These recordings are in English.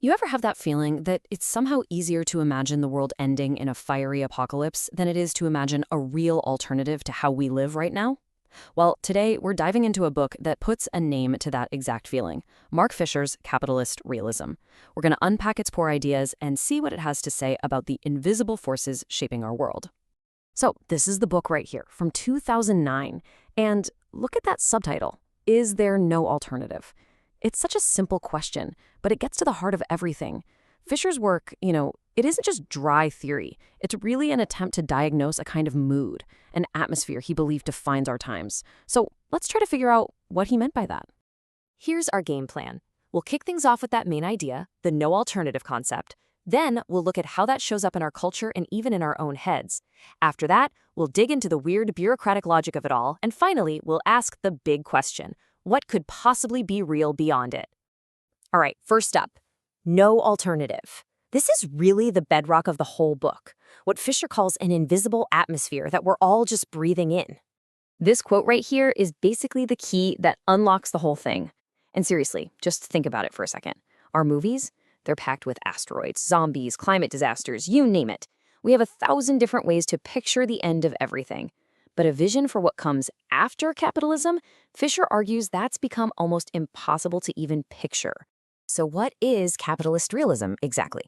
You ever have that feeling that it's somehow easier to imagine the world ending in a fiery apocalypse than it is to imagine a real alternative to how we live right now? Well, today we're diving into a book that puts a name to that exact feeling, Mark Fisher's Capitalist Realism. We're going to unpack its core ideas and see what it has to say about the invisible forces shaping our world. So, this is the book right here from 2009, and look at that subtitle, Is There No Alternative? It's such a simple question, but it gets to the heart of everything. Fisher's work, it isn't just dry theory. It's really an attempt to diagnose a kind of mood, an atmosphere he believed defines our times. So let's try to figure out what he meant by that. Here's our game plan. We'll kick things off with that main idea, the no alternative concept. Then we'll look at how that shows up in our culture and even in our own heads. After that, we'll dig into the weird bureaucratic logic of it all. And finally, we'll ask the big question. What could possibly be real beyond it? All right, first up, no alternative. This is really the bedrock of the whole book, what Fisher calls an invisible atmosphere that we're all just breathing in. This quote right here is basically the key that unlocks the whole thing. And seriously, just think about it for a second. Our movies, they're packed with asteroids, zombies, climate disasters, you name it. We have 1,000 different ways to picture the end of everything. But a vision for what comes after capitalism, Fisher argues that's become almost impossible to even picture. So what is capitalist realism exactly?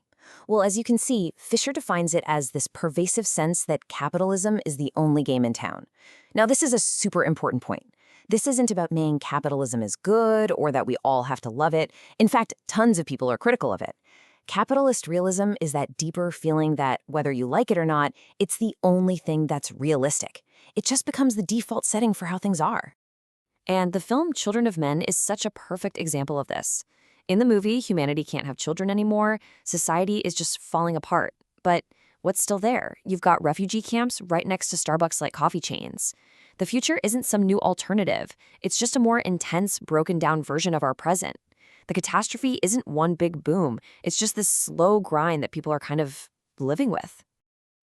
Well, as you can see, Fisher defines it as this pervasive sense that capitalism is the only game in town. Now, this is a super important point. This isn't about saying capitalism is good or that we all have to love it. In fact, tons of people are critical of it. Capitalist realism is that deeper feeling that, whether you like it or not, it's the only thing that's realistic. It just becomes the default setting for how things are. And the film Children of Men is such a perfect example of this. In the movie, humanity can't have children anymore. Society is just falling apart. But what's still there? You've got refugee camps right next to Starbucks-like coffee chains. The future isn't some new alternative. It's just a more intense, broken-down version of our present. The catastrophe isn't one big boom. It's just this slow grind that people are kind of living with.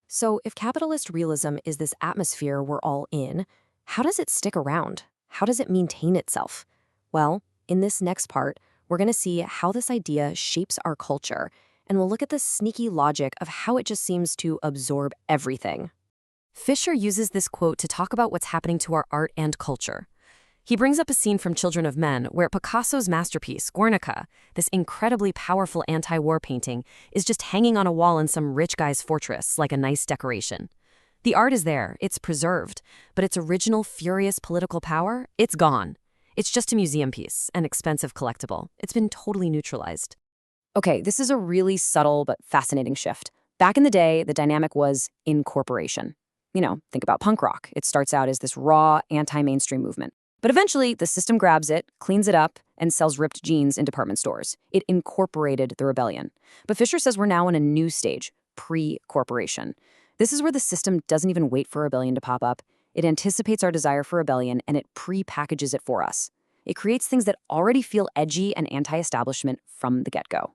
So if capitalist realism is this atmosphere we're all in, how does it stick around? How does it maintain itself? Well, in this next part, we're going to see how this idea shapes our culture, and we'll look at the sneaky logic of how it just seems to absorb everything. Fisher uses this quote to talk about what's happening to our art and culture. He brings up a scene from Children of Men where Picasso's masterpiece, Guernica, this incredibly powerful anti-war painting, is just hanging on a wall in some rich guy's fortress like a nice decoration. The art is there, it's preserved, but its original furious political power, it's gone. It's just a museum piece, an expensive collectible. It's been totally neutralized. Okay, this is a really subtle but fascinating shift. Back in the day, the dynamic was incorporation. Think about punk rock. It starts out as this raw, anti-mainstream movement. But eventually, the system grabs it, cleans it up, and sells ripped jeans in department stores. It incorporated the rebellion. But Fisher says we're now in a new stage, pre-corporation. This is where the system doesn't even wait for rebellion to pop up. It anticipates our desire for rebellion, and it pre-packages it for us. It creates things that already feel edgy and anti-establishment from the get-go.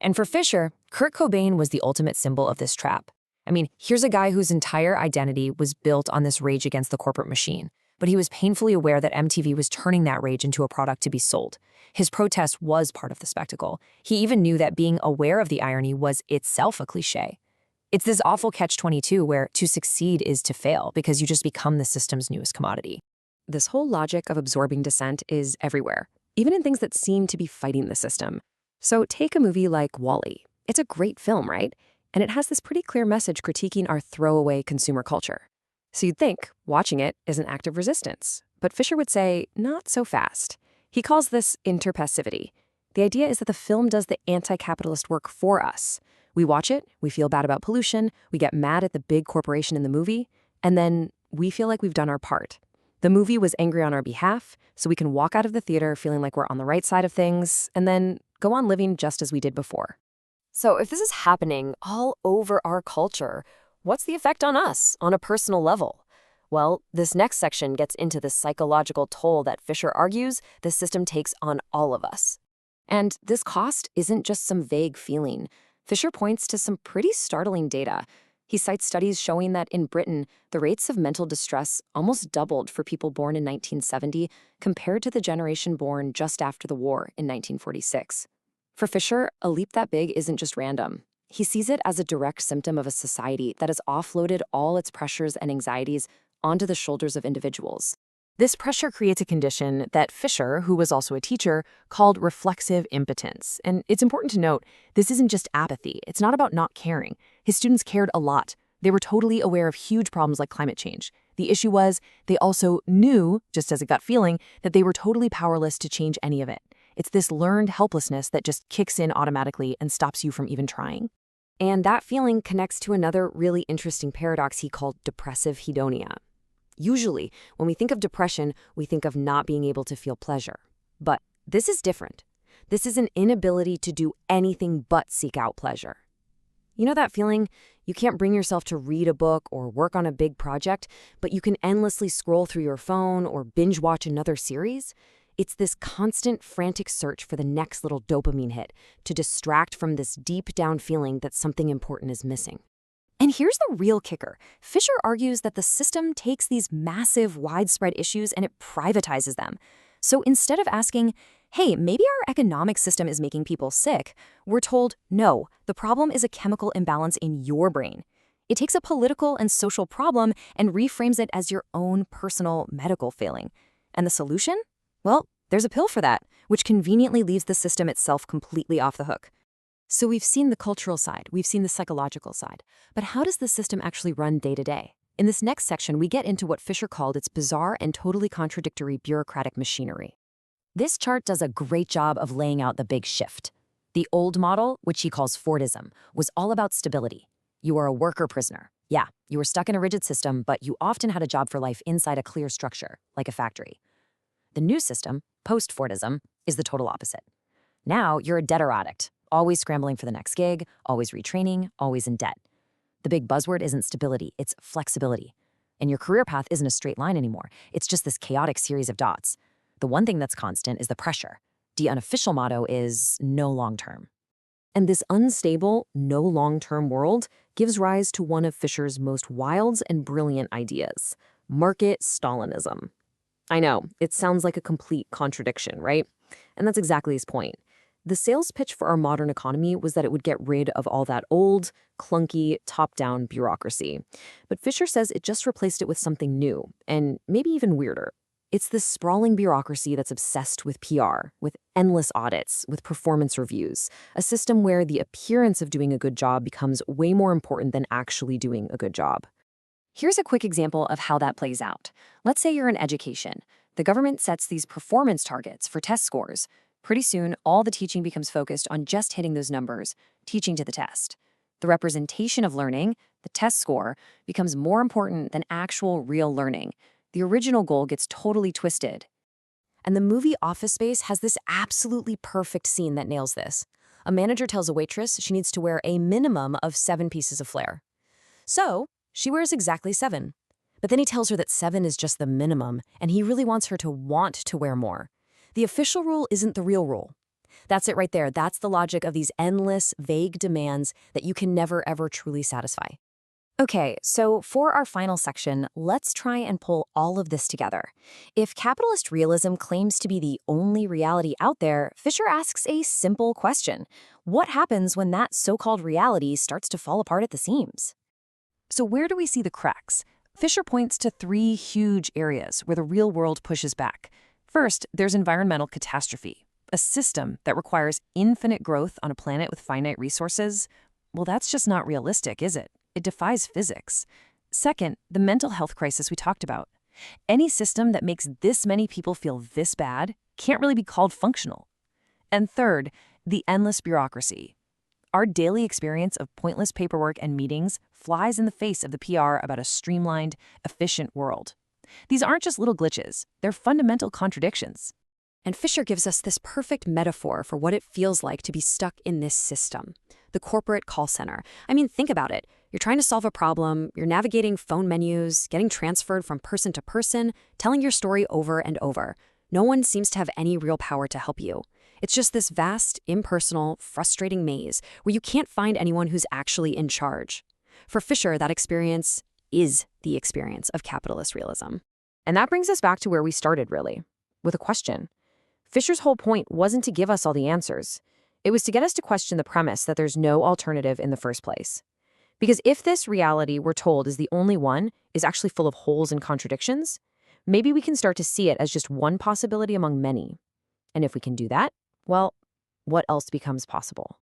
And for Fisher, Kurt Cobain was the ultimate symbol of this trap. I mean, here's a guy whose entire identity was built on this rage against the corporate machine. But he was painfully aware that MTV was turning that rage into a product to be sold. His protest was part of the spectacle. He even knew that being aware of the irony was itself a cliché. It's this awful catch-22 where to succeed is to fail because you just become the system's newest commodity. This whole logic of absorbing dissent is everywhere, even in things that seem to be fighting the system. So take a movie like WALL-E. It's a great film, right? And it has this pretty clear message critiquing our throwaway consumer culture. So you'd think watching it is an act of resistance. But Fisher would say, not so fast. He calls this interpassivity. The idea is that the film does the anti-capitalist work for us. We watch it, we feel bad about pollution, we get mad at the big corporation in the movie, and then we feel like we've done our part. The movie was angry on our behalf, so we can walk out of the theater feeling like we're on the right side of things, and then go on living just as we did before. So if this is happening all over our culture, what's the effect on us, on a personal level? Well, this next section gets into the psychological toll that Fisher argues the system takes on all of us. And this cost isn't just some vague feeling. Fisher points to some pretty startling data. He cites studies showing that in Britain, the rates of mental distress almost doubled for people born in 1970 compared to the generation born just after the war in 1946. For Fisher, a leap that big isn't just random. He sees it as a direct symptom of a society that has offloaded all its pressures and anxieties onto the shoulders of individuals. This pressure creates a condition that Fisher, who was also a teacher, called reflexive impotence. And it's important to note, this isn't just apathy. It's not about not caring. His students cared a lot. They were totally aware of huge problems like climate change. The issue was, they also knew, just as a gut feeling, that they were totally powerless to change any of it. It's this learned helplessness that just kicks in automatically and stops you from even trying. And that feeling connects to another really interesting paradox he called depressive hedonia. Usually, when we think of depression, we think of not being able to feel pleasure. But this is different. This is an inability to do anything but seek out pleasure. You know that feeling? You can't bring yourself to read a book or work on a big project, but you can endlessly scroll through your phone or binge watch another series? It's this constant, frantic search for the next little dopamine hit to distract from this deep down feeling that something important is missing. And here's the real kicker. Fisher argues that the system takes these massive, widespread issues and it privatizes them. So instead of asking, hey, maybe our economic system is making people sick, we're told, no, the problem is a chemical imbalance in your brain. It takes a political and social problem and reframes it as your own personal medical failing. And the solution? Well, there's a pill for that, which conveniently leaves the system itself completely off the hook. So we've seen the cultural side, we've seen the psychological side, but how does the system actually run day to day? In this next section, we get into what Fisher called its bizarre and totally contradictory bureaucratic machinery. This chart does a great job of laying out the big shift. The old model, which he calls Fordism, was all about stability. You were a worker prisoner. Yeah, you were stuck in a rigid system, but you often had a job for life inside a clear structure, like a factory. The new system, post-Fordism, is the total opposite. Now you're a debtor addict, always scrambling for the next gig, always retraining, always in debt. The big buzzword isn't stability, it's flexibility. And your career path isn't a straight line anymore. It's just this chaotic series of dots. The one thing that's constant is the pressure. The unofficial motto is no long-term. And this unstable, no long-term world gives rise to one of Fisher's most wild and brilliant ideas, market Stalinism. I know, it sounds like a complete contradiction, right? And that's exactly his point. The sales pitch for our modern economy was that it would get rid of all that old, clunky, top-down bureaucracy. But Fisher says it just replaced it with something new, and maybe even weirder. It's this sprawling bureaucracy that's obsessed with PR, with endless audits, with performance reviews, a system where the appearance of doing a good job becomes way more important than actually doing a good job. Here's a quick example of how that plays out. Let's say you're in education. The government sets these performance targets for test scores. Pretty soon, all the teaching becomes focused on just hitting those numbers, teaching to the test. The representation of learning, the test score, becomes more important than actual real learning. The original goal gets totally twisted. And the movie Office Space has this absolutely perfect scene that nails this. A manager tells a waitress she needs to wear a minimum of 7 pieces of flair. So, she wears exactly 7. But then he tells her that 7 is just the minimum, and he really wants her to want to wear more. The official rule isn't the real rule. That's it right there. That's the logic of these endless, vague demands that you can never, ever truly satisfy. Okay, so for our final section, let's try and pull all of this together. If capitalist realism claims to be the only reality out there, Fisher asks a simple question. What happens when that so-called reality starts to fall apart at the seams? So where do we see the cracks? Fisher points to 3 huge areas where the real world pushes back. First, there's environmental catastrophe. A system that requires infinite growth on a planet with finite resources, well, that's just not realistic, is it? It defies physics. Second, the mental health crisis we talked about. Any system that makes this many people feel this bad can't really be called functional. And third, the endless bureaucracy. Our daily experience of pointless paperwork and meetings flies in the face of the PR about a streamlined, efficient world. These aren't just little glitches, they're fundamental contradictions. And Fisher gives us this perfect metaphor for what it feels like to be stuck in this system, the corporate call center. I mean, think about it. You're trying to solve a problem, you're navigating phone menus, getting transferred from person to person, telling your story over and over. No one seems to have any real power to help you. It's just this vast, impersonal, frustrating maze where you can't find anyone who's actually in charge. For Fisher, that experience is the experience of capitalist realism. And that brings us back to where we started, really, with a question. Fisher's whole point wasn't to give us all the answers. It was to get us to question the premise that there's no alternative in the first place. Because if this reality we're told is the only one is actually full of holes and contradictions, maybe we can start to see it as just one possibility among many. And if we can do that, well, what else becomes possible?